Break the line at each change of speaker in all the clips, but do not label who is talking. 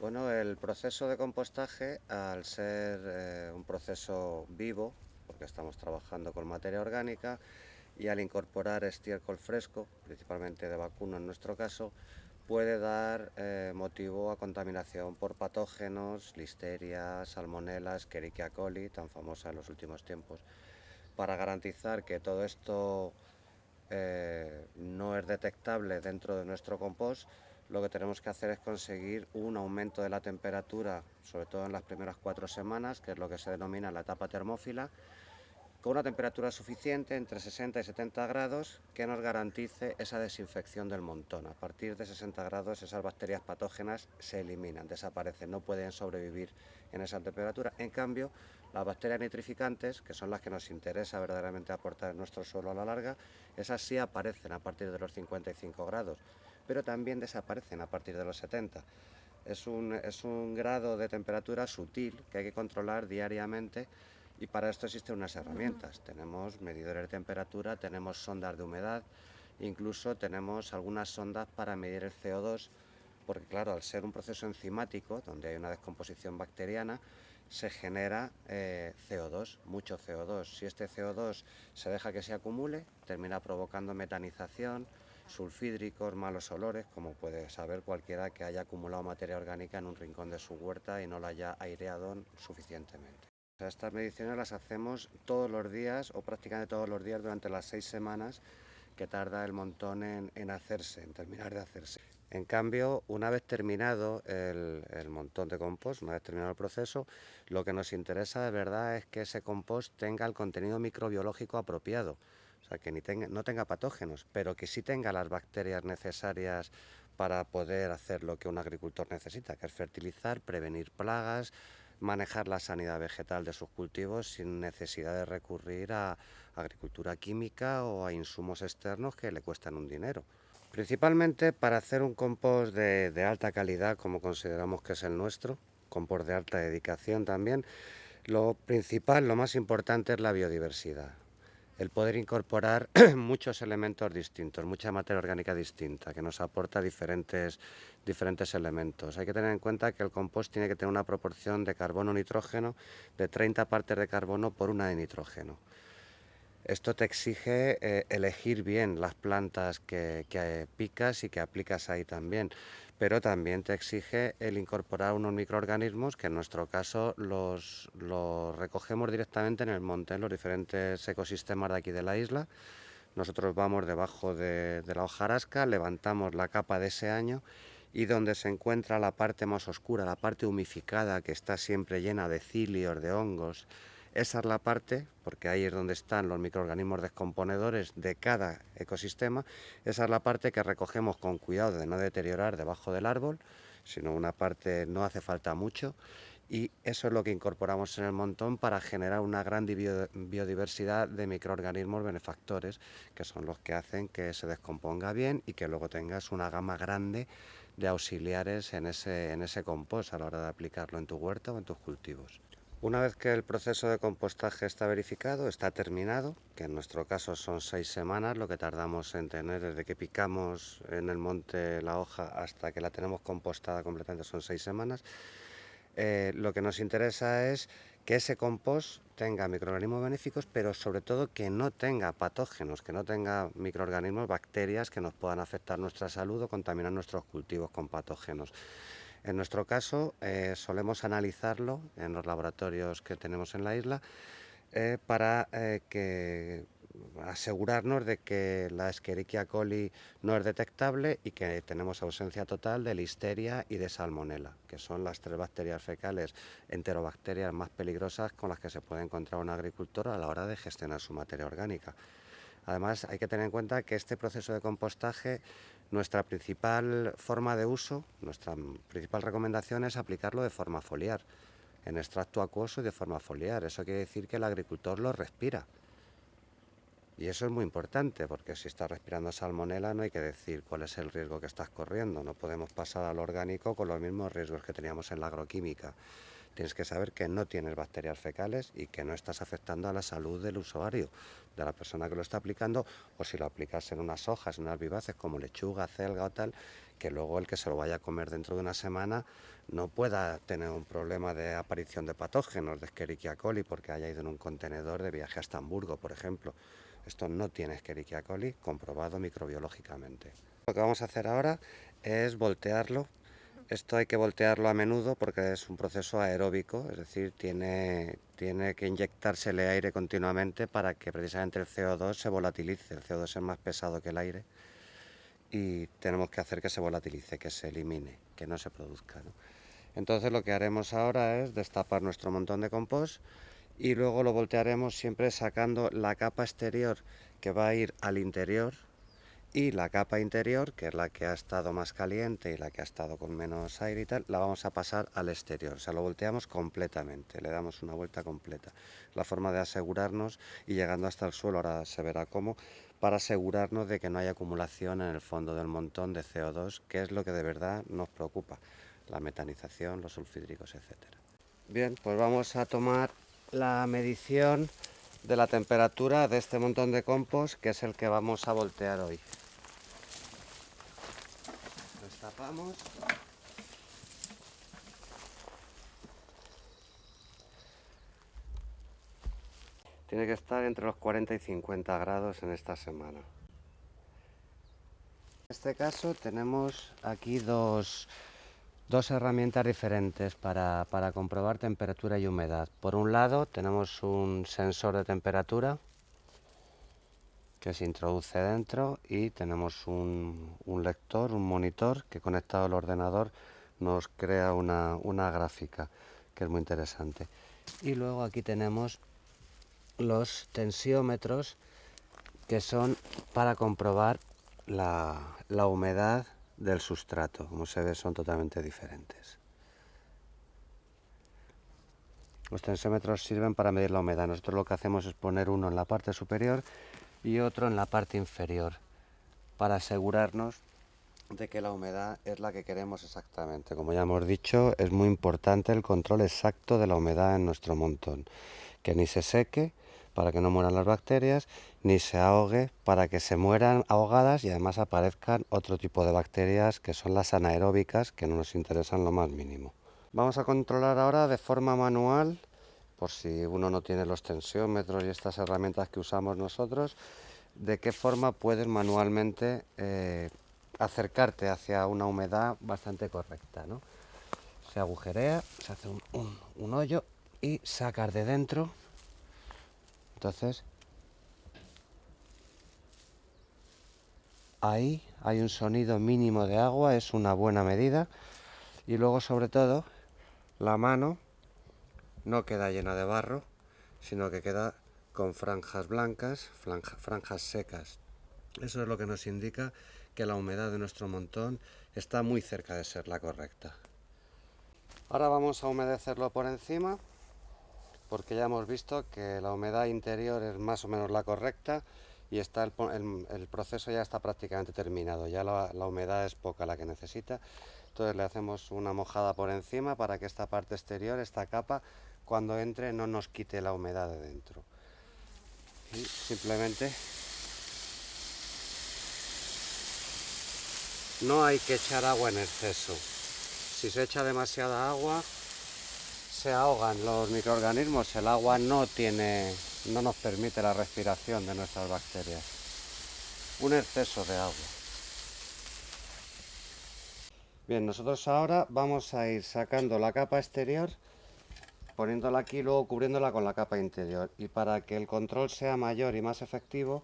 Bueno, el proceso de compostaje, al ser un proceso vivo, porque estamos trabajando con materia orgánica, y al incorporar estiércol fresco, principalmente de vacuno en nuestro caso, puede dar motivo a contaminación por patógenos, listeria, salmonella, Escherichia coli, tan famosa en los últimos tiempos. Para garantizar que todo esto no es detectable dentro de nuestro compost, lo que tenemos que hacer es conseguir un aumento de la temperatura, sobre todo en las primeras 4 semanas, que es lo que se denomina la etapa termófila, con una temperatura suficiente, entre 60 y 70 grados, que nos garantice esa desinfección del montón. A partir de 60 grados esas bacterias patógenas se eliminan, desaparecen, no pueden sobrevivir en esa temperatura. En cambio, las bacterias nitrificantes, que son las que nos interesa verdaderamente aportar en nuestro suelo a la larga, esas sí aparecen a partir de los 55 grados, pero también desaparecen a partir de los 70. Es un grado de temperatura sutil que hay que controlar diariamente y para esto existen unas herramientas. Tenemos medidores de temperatura, tenemos sondas de humedad, incluso tenemos algunas sondas para medir el CO2, porque claro, al ser un proceso enzimático, donde hay una descomposición bacteriana, se genera CO2, mucho CO2. Si este CO2 se deja que se acumule, termina provocando metanización, sulfídricos, malos olores, como puede saber cualquiera que haya acumulado materia orgánica en un rincón de su huerta y no la haya aireado suficientemente. O sea, estas mediciones las hacemos todos los días o prácticamente todos los días durante las 6 semanas que tarda el montón en hacerse, en terminar de hacerse. En cambio, una vez terminado el montón de compost, una vez terminado el proceso, lo que nos interesa de verdad es que ese compost tenga el contenido microbiológico apropiado. O sea, que no tenga patógenos, pero que sí tenga las bacterias necesarias para poder hacer lo que un agricultor necesita, que es fertilizar, prevenir plagas, manejar la sanidad vegetal de sus cultivos sin necesidad de recurrir a agricultura química o a insumos externos que le cuestan un dinero. Principalmente para hacer un compost de alta calidad, como consideramos que es el nuestro, compost de alta dedicación también, lo principal, lo más importante es la biodiversidad. El poder incorporar muchos elementos distintos, mucha materia orgánica distinta, que nos aporta diferentes elementos. Hay que tener en cuenta que el compost tiene que tener una proporción de carbono-nitrógeno de 30 partes de carbono por una de nitrógeno. Esto te exige elegir bien las plantas que picas y que aplicas ahí también, pero también te exige el incorporar unos microorganismos que en nuestro caso los recogemos directamente en el monte, en los diferentes ecosistemas de aquí de la isla. Nosotros vamos debajo de la hojarasca, levantamos la capa de ese año y donde se encuentra la parte más oscura, la parte humificada que está siempre llena de cilios, de hongos. Esa es la parte, porque ahí es donde están los microorganismos descomponedores de cada ecosistema, esa es la parte que recogemos con cuidado de no deteriorar debajo del árbol, sino una parte no hace falta mucho, y eso es lo que incorporamos en el montón para generar una gran biodiversidad de microorganismos benefactores, que son los que hacen que se descomponga bien y que luego tengas una gama grande de auxiliares en ese compost a la hora de aplicarlo en tu huerta o en tus cultivos. Una vez que el proceso de compostaje está verificado, está terminado, que en nuestro caso son 6 semanas, lo que tardamos en tener desde que picamos en el monte la hoja hasta que la tenemos compostada completamente son 6 semanas. Lo que nos interesa es que ese compost tenga microorganismos benéficos, pero sobre todo que no tenga patógenos, que no tenga microorganismos, bacterias que nos puedan afectar nuestra salud o contaminar nuestros cultivos con patógenos. En nuestro caso, solemos analizarlo en los laboratorios que tenemos en la isla para asegurarnos de que la Escherichia coli no es detectable y que tenemos ausencia total de listeria y de salmonella, que son las 3 bacterias fecales enterobacterias más peligrosas con las que se puede encontrar un agricultor a la hora de gestionar su materia orgánica. Además, hay que tener en cuenta que este proceso de compostaje, nuestra principal forma de uso, nuestra principal recomendación es aplicarlo de forma foliar, en extracto acuoso y de forma foliar. Eso quiere decir que el agricultor lo respira. Y eso es muy importante, porque si estás respirando salmonela no hay que decir cuál es el riesgo que estás corriendo. No podemos pasar al orgánico con los mismos riesgos que teníamos en la agroquímica. Tienes que saber que no tienes bacterias fecales y que no estás afectando a la salud del usuario, de la persona que lo está aplicando, o si lo aplicas en unas hojas, en unas vivaces como lechuga, acelga o tal, que luego el que se lo vaya a comer dentro de una semana no pueda tener un problema de aparición de patógenos, de Escherichia coli, porque haya ido en un contenedor de viaje hasta Hamburgo, por ejemplo. Esto no tiene Escherichia coli comprobado microbiológicamente. Lo que vamos a hacer ahora es voltearlo. Esto hay que voltearlo a menudo porque es un proceso aeróbico, es decir, tiene que inyectársele aire continuamente para que precisamente el CO2 se volatilice. El CO2 es más pesado que el aire y tenemos que hacer que se volatilice, que se elimine, que no se produzca, ¿no? Entonces lo que haremos ahora es destapar nuestro montón de compost y luego lo voltearemos siempre sacando la capa exterior que va a ir al interior y la capa interior, que es la que ha estado más caliente y la que ha estado con menos aire y tal, la vamos a pasar al exterior. O sea, lo volteamos completamente, le damos una vuelta completa. La forma de asegurarnos, y llegando hasta el suelo, ahora se verá cómo, para asegurarnos de que no haya acumulación en el fondo del montón de CO2, que es lo que de verdad nos preocupa, la metanización, los sulfídricos, etcétera. Bien, pues vamos a tomar la medición de la temperatura de este montón de compost, que es el que vamos a voltear hoy. Destapamos. Tiene que estar entre los 40 y 50 grados en esta semana. En este caso tenemos aquí dos herramientas diferentes para comprobar temperatura y humedad. Por un lado tenemos un sensor de temperatura que se introduce dentro y tenemos un lector, un monitor que conectado al ordenador nos crea una gráfica que es muy interesante. Y luego aquí tenemos los tensiómetros, que son para comprobar la humedad del sustrato. Como se ve, son totalmente diferentes. Los tensiómetros sirven para medir la humedad. Nosotros lo que hacemos es poner uno en la parte superior y otro en la parte inferior, para asegurarnos de que la humedad es la que queremos exactamente. Como ya hemos dicho, es muy importante el control exacto de la humedad en nuestro montón. Que ni se seque para que no mueran las bacterias, ni se ahogue para que se mueran ahogadas y además aparezcan otro tipo de bacterias que son las anaeróbicas, que no nos interesan lo más mínimo. Vamos a controlar ahora de forma manual, por si uno no tiene los tensiómetros y estas herramientas que usamos nosotros, de qué forma puedes manualmente acercarte hacia una humedad bastante correcta, ¿no? Se agujerea, se hace un hoyo y sacar de dentro. Entonces, ahí hay un sonido mínimo de agua, es una buena medida. Y luego, sobre todo, la mano no queda llena de barro, sino que queda con franjas blancas, franjas secas. Eso es lo que nos indica que la humedad de nuestro montón está muy cerca de ser la correcta. Ahora vamos a humedecerlo por encima, porque ya hemos visto que la humedad interior es más o menos la correcta y está el proceso ya está prácticamente terminado, ya la humedad es poca la que necesita. Entonces le hacemos una mojada por encima para que esta parte exterior, esta capa, cuando entre no nos quite la humedad de dentro. Y simplemente no hay que echar agua en exceso. Si se echa demasiada agua, se ahogan los microorganismos. El agua no nos permite la respiración de nuestras bacterias. Un exceso de agua. Bien, nosotros ahora vamos a ir sacando la capa exterior, poniéndola aquí y luego cubriéndola con la capa interior. Y para que el control sea mayor y más efectivo,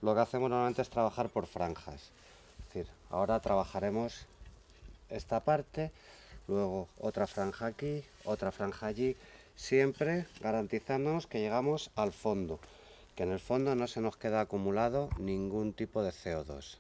lo que hacemos normalmente es trabajar por franjas. Es decir, ahora trabajaremos esta parte, luego otra franja aquí, otra franja allí, siempre garantizándonos que llegamos al fondo, que en el fondo no se nos queda acumulado ningún tipo de CO2.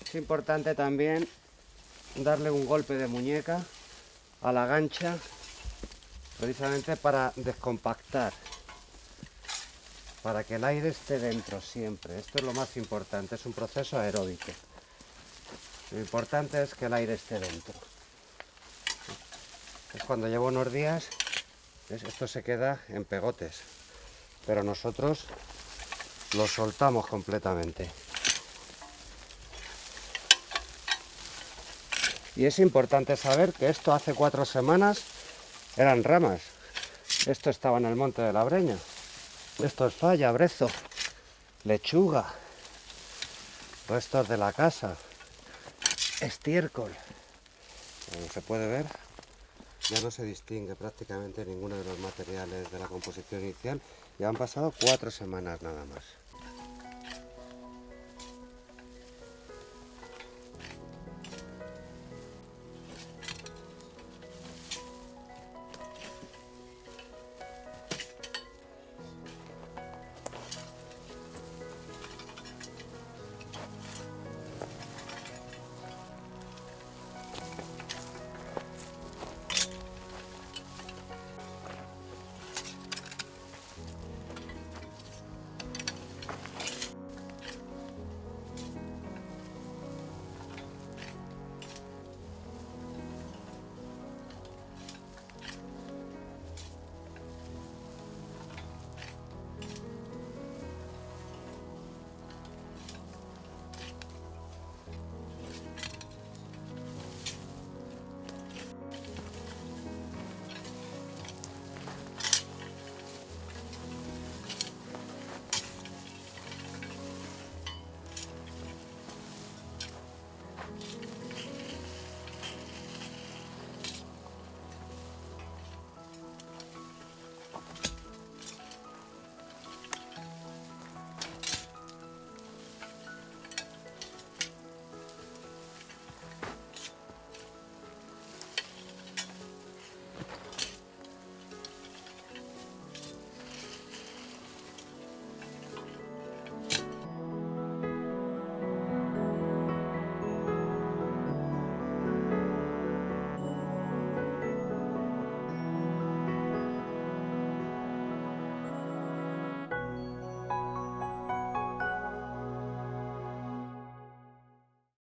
Es importante también darle un golpe de muñeca a la gancha, precisamente para descompactar, para que el aire esté dentro siempre. Esto es lo más importante, es un proceso aeróbico. Lo importante es que el aire esté dentro. Es cuando lleva unos días, ¿ves? Esto se queda en pegotes, pero nosotros lo soltamos completamente. Y es importante saber que esto hace 4 semanas eran ramas. Esto estaba en el monte de la Breña. Esto es falla, brezo, lechuga, restos de la casa, estiércol. Como se puede ver, ya no se distingue prácticamente ninguno de los materiales de la composición inicial. Ya han pasado 4 semanas nada más.